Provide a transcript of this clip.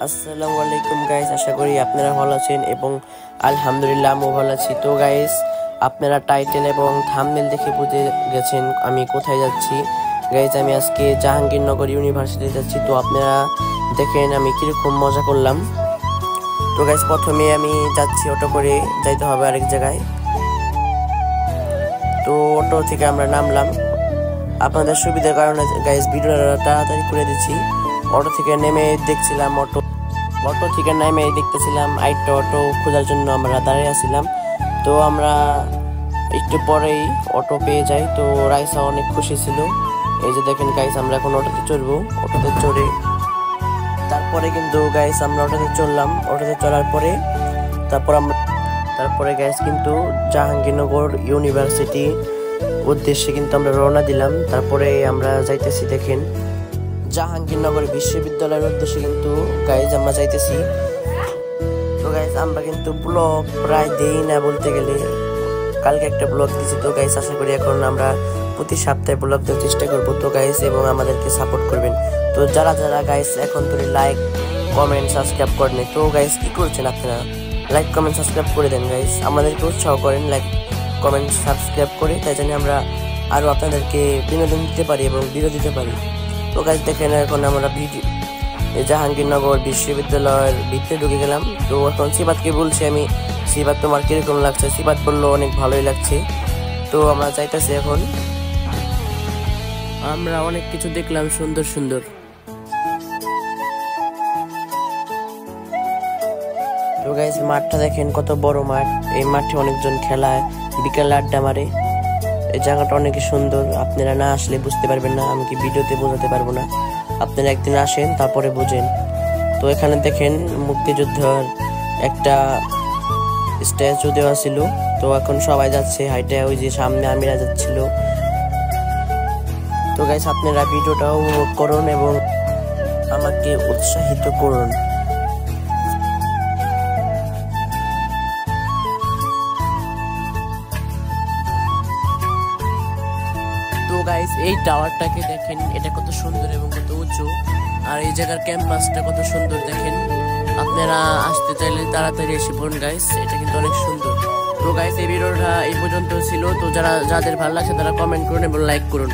আসসালামু আলাইকুম গাইস, আশা করি আপনারা ভালো আছেন এবং আলহামদুলিল্লাহ আমিও ভালো আছি। তো গাইস, আপনারা টাইটেল এবং থাম্বনেল দেখে বুঝে গেছেন আমি কোথায় যাচ্ছি। গাইস, আমি আজকে জাহাঙ্গীরনগর ইউনিভার্সিটি যাচ্ছি। তো আপনারা দেখেন আমি কিরকম মজা করলাম। তো গাইস, প্রথমে আমি যাচ্ছি, অটো করে যাইতে হবে আরেক জায়গায়। তো অটো থেকে আমরা নামলাম। আপনাদের সুবিধার কারণে গাইস ভিডিওটা তাড়াতাড়ি করে দিচ্ছি। অটো থেকে নেমে দেখছিলাম, অটো থেকে নেমে দেখতেছিলাম আরেকটা অটো খোঁজার জন্য আমরা দাঁড়িয়ে আছিলাম। তো আমরা একটু পরেই অটো পেয়ে যাই। তো রাইসা অনেক খুশি ছিল। এই যে দেখেন গাইস, আমরা এখন অটোতে চড়বো। অটোতে চড়ে তারপরে কিন্তু গাইস আমরা অটোতে চললাম। অটোতে চলার পরে তারপরে গাইস কিন্তু জাহাঙ্গীরনগর ইউনিভার্সিটি উদ্দেশ্যে কিন্তু আমরা রওনা দিলাম। তারপরে আমরা যাইতেছি, দেখেন জাহাঙ্গীরনগর বিশ্ববিদ্যালয়ের উদ্দেশ্যে কিন্তু গাইজ আমরা যাইতেছি। তো গাইজ আমরা কিন্তু ব্লগ প্রায় দেই না বলতে গেলে, কালকে একটা ব্লগ দিয়েছি। তো গাইজ আশা করি এখন আমরা প্রতি সপ্তাহে ব্লগ দেওয়ার চেষ্টা করবো। তো গাইজ এবং আমাদেরকে সাপোর্ট করবেন। তো যারা গাইজ এখন ধরে লাইক কমেন্ট সাবস্ক্রাইব করেন, তো গাইজ কি করছেন আপনারা? লাইক কমেন্ট সাবস্ক্রাইব করে দেন গাইজ, আমাদেরকে উৎসাহ করেন লাইক কমেন্ট সাবস্ক্রাইব করে, তাই জানি আমরা আরও আপনাদেরকে বিনোদন দিতে পারি এবং ভিডিও দিতে পারি। তো গাইজ দেখেন এখন আমরা জাহাঙ্গীরনগর বিশ্ববিদ্যালয়ের ভিতরে ঢুকে গেলাম। তো এখন সিবাতকে বলছি আমি, সিবাত তোমার কিরকম লাগছে? সিবাত বললো অনেক ভালোই লাগছে। তো আমরা যাইতেছি এখন। আমরা অনেক কিছু দেখলাম সুন্দর সুন্দর। তো গাইজ মাঠটা দেখেন কত বড় মাঠ। এই মাঠে অনেকজন খেলায়, বিকেলে আড্ডা মারে। এই জায়গাটা অনেক সুন্দর, আপনারা না আসলে বুঝতে পারবেন না, আমি কি ভিডিওতে বোঝাতে পারবো না। আপনারা একদিন আসেন তারপরে বুঝেন। তো এখানে দেখেন মুক্তিযুদ্ধের একটা স্ট্যাচু দেওয়া ছিল। তো এখন সবাই যাচ্ছে হাইটে, ওই যে সামনে আমিরা যাচ্ছিল। তো গাইস আপনারা ভিডিওটাও উপভোগ করুন এবং আমাকে উৎসাহিত করুন। তো গাইস এই টাওয়ারটাকে দেখেন, এটা কত সুন্দর এবং কত উঁচু। আর এই জায়গার ক্যাম্পাসটা কত সুন্দর দেখেন। আপনারা আসতে চাইলে তাড়াতাড়ি এসে পড়ুন গাইস, এটা কিন্তু অনেক সুন্দর। তো গাইস এই ভিডিওটা এই পর্যন্ত ছিল। তো যাদের ভালো লাগছে তারা কমেন্ট করুন এবং লাইক করুন।